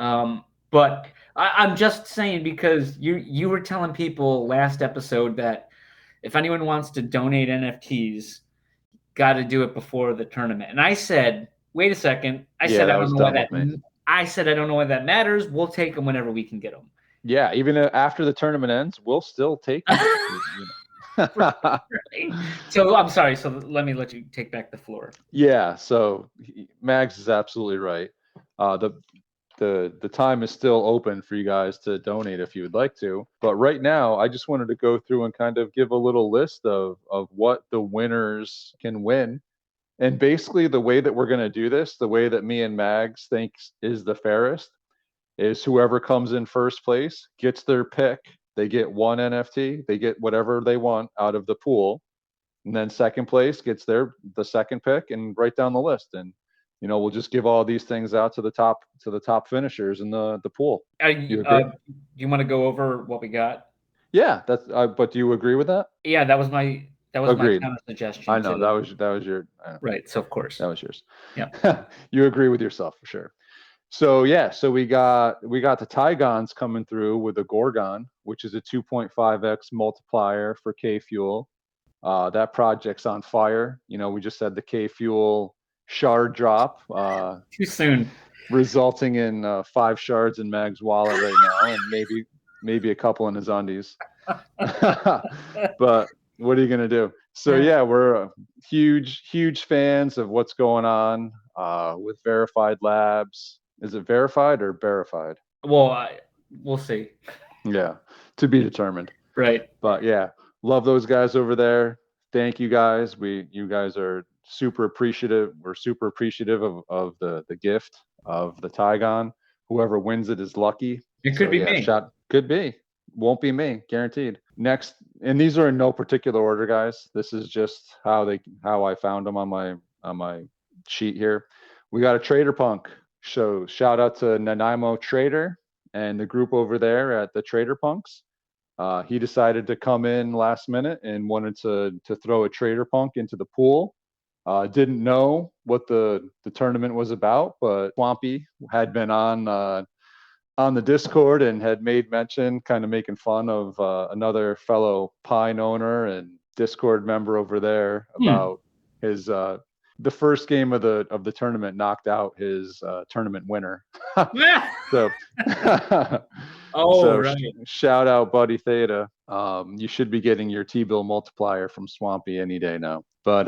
But I'm just saying, because you were telling people last episode that if anyone wants to donate NFTs, got to do it before the tournament. And I said, wait a second. I said I don't know why that matters. We'll take them whenever we can get them. Yeah, even after the tournament ends, we'll still take them. Right. So I'm sorry. So let me let you take back the floor. Yeah. So Mags is absolutely right. The time is still open for you guys to donate if you would like to. But right now, I just wanted to go through and kind of give a little list of what the winners can win. And basically, the way that we're going to do this, the way that me and Mags thinks is the fairest, is whoever comes in first place gets their pick. They get one NFT. They get whatever they want out of the pool. And then second place gets the second pick and right down the list. And, we'll just give all these things out to the top finishers in the pool. You agree? Do you want to go over what we got? Yeah, but do you agree with that? Yeah, that was my counter suggestion. I know that was your right. So of course that was yours. Yeah, you agree with yourself for sure. So we got the Tygons coming through with a Gorgon, which is a 2.5x multiplier for K Fuel. That project's on fire. We just had the K Fuel shard drop. Too soon. Resulting in 5 shards in Mag's wallet right now, and maybe a couple in his undies. But what are you gonna do? So yeah, we're huge fans of what's going on with Verified Labs. Is it verified or verified? Well, we'll see. Yeah, to be determined. Right. But yeah, love those guys over there. Thank you guys. You guys are super appreciative. We're super appreciative of the gift of the Tygon. Whoever wins it is lucky. It could be me. Could be. Won't be me, guaranteed. Next, and these are in no particular order, guys. This is just how I found them on my sheet here. We got a Trader Punk. So shout out to Nanaimo Trader and the group over there at the Trader Punks. He decided to come in last minute and wanted to throw a Trader Punk into the pool. Didn't know what the tournament was about, but Swampy had been on the Discord and had made mention, kind of making fun of another fellow Pine owner and Discord member over there about his the first game of the tournament knocked out his tournament winner. So right. Shout out Buddy Theta. You should be getting your T-bill multiplier from Swampy any day now. But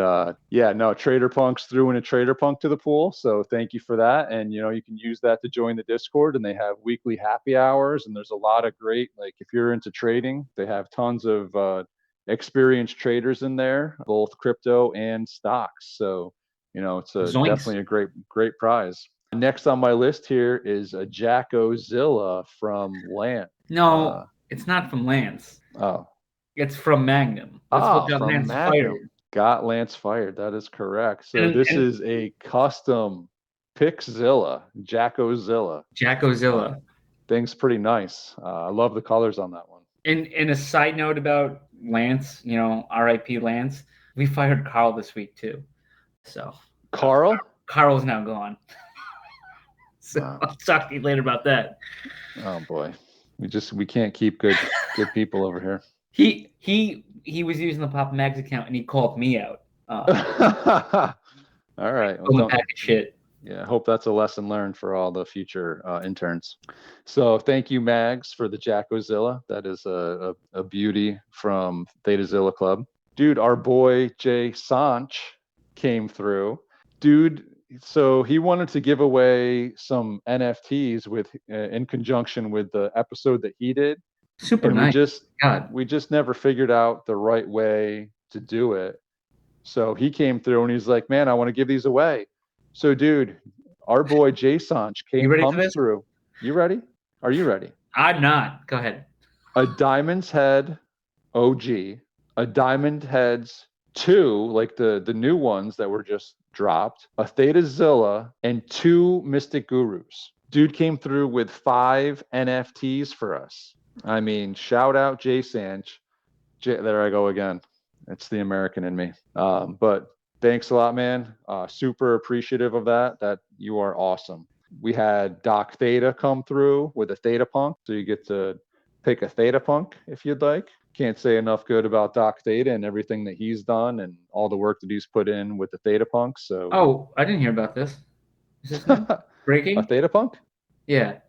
Trader Punk's threw in a Trader Punk to the pool, so thank you for that. And you can use that to join the Discord, and they have weekly happy hours, and there's a lot of great, like, if you're into trading, they have tons of experienced traders in there, both crypto and stocks. So it's definitely a great prize. Next on my list here is a Jackozilla from Lance. No, it's not from Lance. Oh, it's from Magnum. From Lance Magnum. Got Lance fired. That is correct. So this is a custom Pickzilla, Jackozilla. Thing's pretty nice. I love the colors on that one. And a side note about Lance, R.I.P. Lance. We fired Carl this week too. So Carl's now gone. So I'll talk to you later about that. Oh boy, we can't keep good people over here. He was using the Papa Mags account and he called me out. All right. Well, shit. Yeah, I hope that's a lesson learned for all the future interns. So thank you, Mags, for the Jackozilla. That is a beauty from Thetazilla Club. Dude, our boy Jay Sanch came through. Dude, so he wanted to give away some NFTs in conjunction with the episode that he did. Super nice. We just never figured out the right way to do it. So he came through and he's like, man, I want to give these away. So dude, our boy Jay Sanch comes through. You ready? Are you ready? I'm not. Go ahead. A Diamond's Head OG, a Diamond Heads 2, like the new ones that were just dropped, a Thetazilla, and 2 Mystic Gurus. Dude came through with 5 NFTs for us. I mean, shout out Jay Sanch. There I go again. It's the American in me. But thanks a lot, man. Super appreciative of that. That you are awesome. We had Doc Theta come through with a Theta Punk. So you get to pick a Theta Punk if you'd like. Can't say enough good about Doc Theta and everything that he's done and all the work that he's put in with the Theta Punk. So I didn't hear about this. Is this breaking? A Theta Punk? Yeah.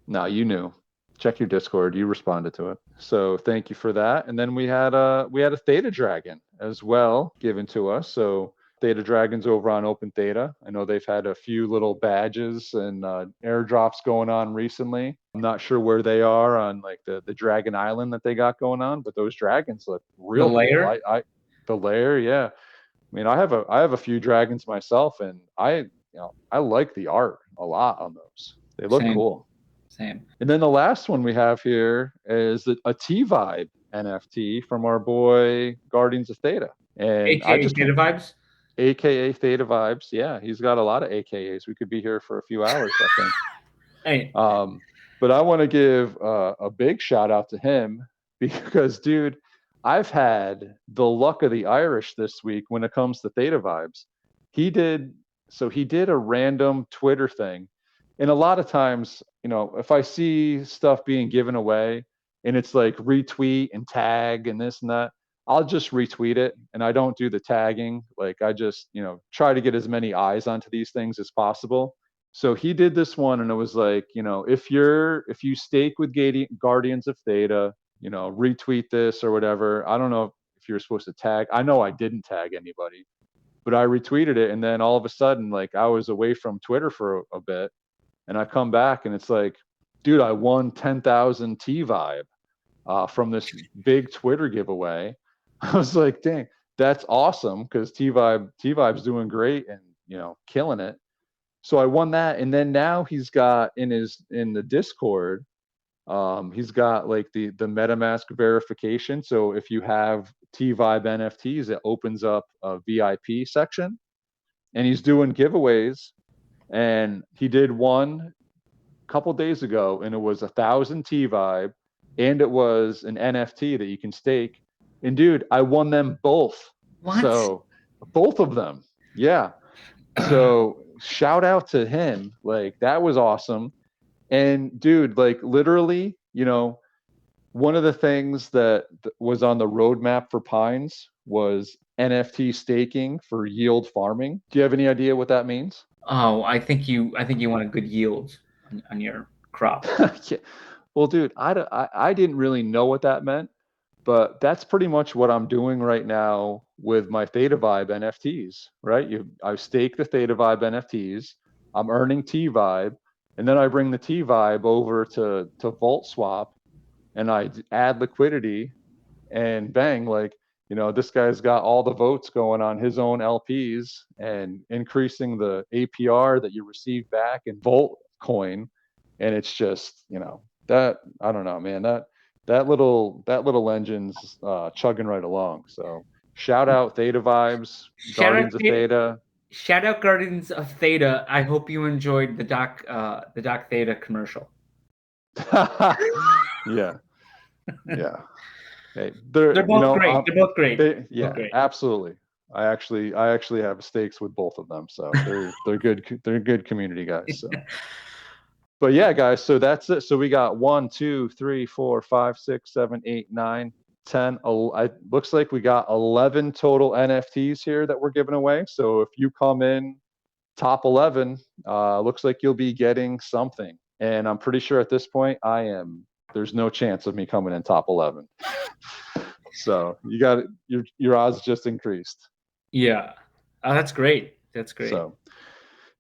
No, you knew. Check your Discord. You responded to it. So thank you for that. And then we had a Theta Dragon as well given to us. So Theta Dragons over on Open Theta. I know they've had a few little badges and airdrops going on recently. I'm not sure where they are on like the Dragon Island that they got going on, but those dragons look real cool. The layer, yeah. I mean, I have a few dragons myself, and I like the art a lot on those. They look cool. Same. And then the last one we have here is a T-Vibe NFT from our boy Guardians of Theta. And AKA Theta Vibes? AKA Theta Vibes. Yeah, he's got a lot of AKAs. We could be here for a few hours, I think. Hey. But I want to give a big shout out to him because, dude, I've had the luck of the Irish this week when it comes to Theta Vibes. He did a random Twitter thing. And a lot of times, if I see stuff being given away and it's like retweet and tag and this and that, I'll just retweet it and I don't do the tagging. Like I just, try to get as many eyes onto these things as possible. So he did this one and it was like, if you stake with Guardians of Theta, retweet this or whatever. I don't know if you're supposed to tag. I know I didn't tag anybody, but I retweeted it. And then all of a sudden, like I was away from Twitter for a bit and I come back and it's like, dude, I won 10,000 T-Vibe from this big Twitter giveaway. I was like, dang, that's awesome because T-Vibe's doing great and, killing it. So I won that. And then now he's got in the Discord, he's got like the MetaMask verification. So if you have T-Vibe NFTs, it opens up a VIP section and he's doing giveaways. And he did one a couple days ago and it was 1,000 T-Vibe and it was an NFT that you can stake. And dude, I won them both. What? So both of them. Yeah. So shout out to him. Like that was awesome. And dude, like literally, one of the things that was on the roadmap for Pines was NFT staking for yield farming. Do you have any idea what that means? Oh, I think you want a good yield on your crop. Yeah. Well, dude, I didn't really know what that meant, but that's pretty much what I'm doing right now with my Theta Vibe NFTs, right? I stake the Theta Vibe NFTs. I'm earning T-Vibe, and then I bring the T-Vibe over to Vault Swap, and I add liquidity, and bang, like, this guy's got all the votes going on his own LPs and increasing the APR that you receive back in Volt coin. And it's just, that, I don't know, man, that little engine's chugging right along. So shout out Theta Vibes, Guardians of Theta. Shout out Guardians of Theta. I hope you enjoyed the Doc Theta commercial. Yeah. Yeah. Hey, they're both great. They're both great. Both great. Absolutely. I actually have stakes with both of them, so they're good. They're good community guys. So, but yeah, guys. So that's it. So we got 1, 2, 3, 4, 5, 6, 7, 8, 9, 10. It looks like we got 11 total NFTs here that we're giving away. So if you come in top 11, looks like you'll be getting something. And I'm pretty sure at this point there's no chance of me coming in top 11. So you got your odds just increased. Yeah. That's great. That's great. So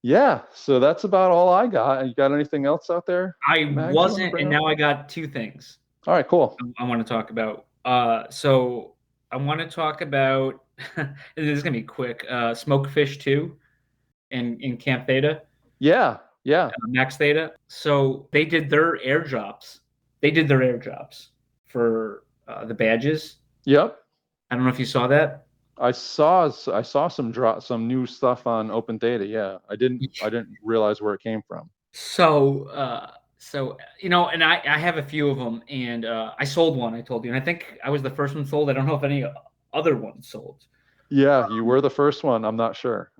yeah, so that's about all I got. You got anything else out there? Mag, wasn't, and now I got 2 things. All right, cool. I want to talk about. So I want to talk about. This is gonna be quick. Smokefish 2 in Camp Theta. Yeah. Max Theta. So they did their airdrops. For the badges. Yep. I don't know if you saw that. I saw some new stuff on Open Theta. Yeah, I didn't realize where it came from. So and I have a few of them, and I sold one. I told you, and I think I was the first one sold. I don't know if any other ones sold. Yeah, you were the first one. I'm not sure.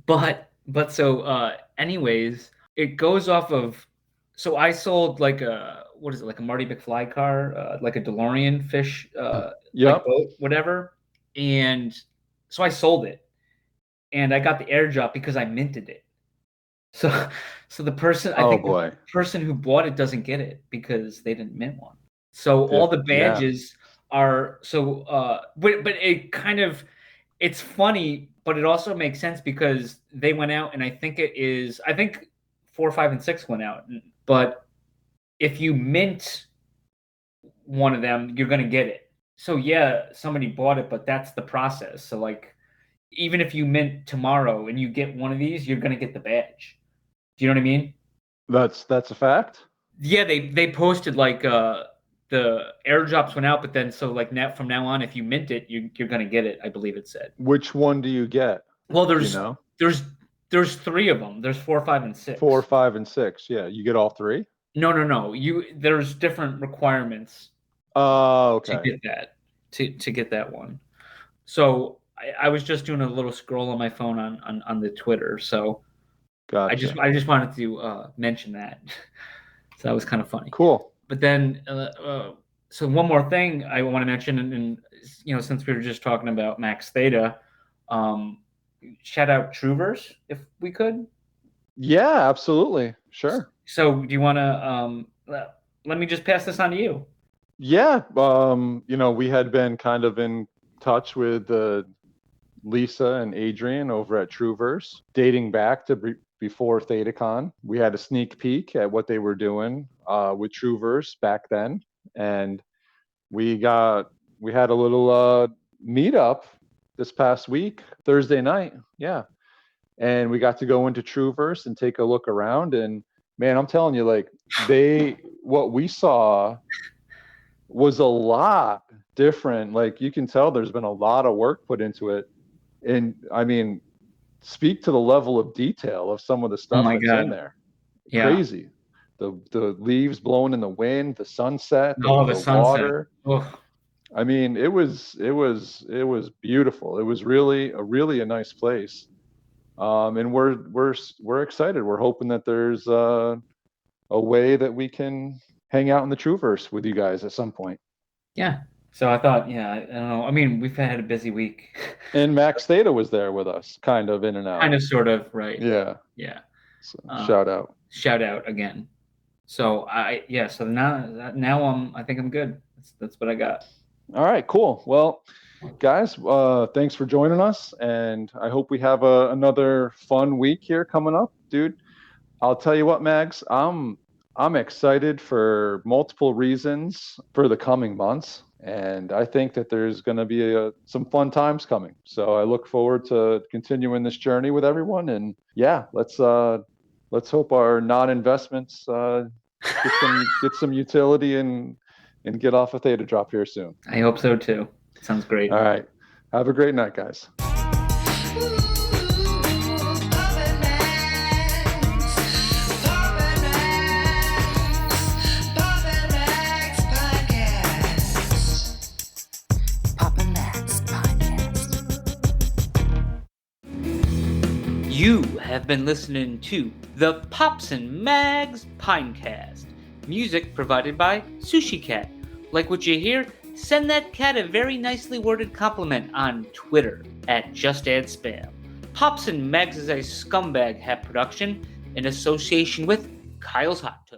But so anyways, it goes off of. So I sold like a Marty McFly car, like a DeLorean fish, like boat, whatever. And so I sold it, and I got the airdrop because I minted it. So the person, the person who bought it doesn't get it because they didn't mint one. So all the badges are but it kind of, it's funny, but it also makes sense because they went out, and I think 4, 5, and 6 went out. But if you mint one of them, you're going to get it. So yeah, somebody bought it, but that's the process. So like, even if you mint tomorrow and you get one of these, you're going to get the badge. Do you know what I mean? That's a fact? Yeah, they posted like the airdrops went out, but then so like now from now on, if you mint it, you're gonna get it. I believe it said. Which one do you get? Well, there's 3 of them. There's 4, 5, and 6. 4, 5, and 6. Yeah, you get all 3. No. There's different requirements. Oh, okay. To get that one. So I was just doing a little scroll on my phone on the Twitter. So gotcha. I just wanted to mention that. So that was kind of funny. Cool. But then, so one more thing I want to mention, and since we were just talking about Max Theta, shout out Trueverse if we could. Yeah, absolutely. Sure. So do you want to let me just pass this on to you? Yeah. We had been kind of in touch with Lisa and Adrian over at Trueverse, dating back to before ThetaCon. We had a sneak peek at what they were doing with Trueverse back then, and we had a little meetup this past week, Thursday night. Yeah. And we got to go into Trueverse and take a look around, and man, I'm telling you, like, what we saw was a lot different. Like, you can tell there's been a lot of work put into it. And I mean, speak to the level of detail of some of the stuff that's in there. Yeah. Crazy. The leaves blowing in the wind, the sunset, the sunset. Water. Oh. I mean, it was beautiful. It was really a nice place. And we're excited. We're hoping that there's a way that we can hang out in the Trueverse with you guys at some point. Yeah. So I thought, I don't know. I mean, we've had a busy week. And Max Theta was there with us, kind of in and out. Kind of, sort of, right? Yeah. Yeah. So, shout out. Shout out again. So So now I think I'm good. That's what I got. All right, cool. Well, guys, thanks for joining us, and I hope we have another fun week here coming up, dude. I'll tell you what, Mags, I'm excited for multiple reasons for the coming months, and I think that there's going to be some fun times coming. So I look forward to continuing this journey with everyone, and yeah, let's hope our non-investments get some utility and get off a Thetadrop here soon. I hope so too. Sounds great. All right. Have a great night, guys. You have been listening to the Pops and Mags Pinecast. Music provided by Sushi Cat. Like what you hear? Send that cat a very nicely worded compliment on Twitter @JustAddSpam. Pops and Mags is a Scumbag Hat production in association with Kyle's Hot Tub.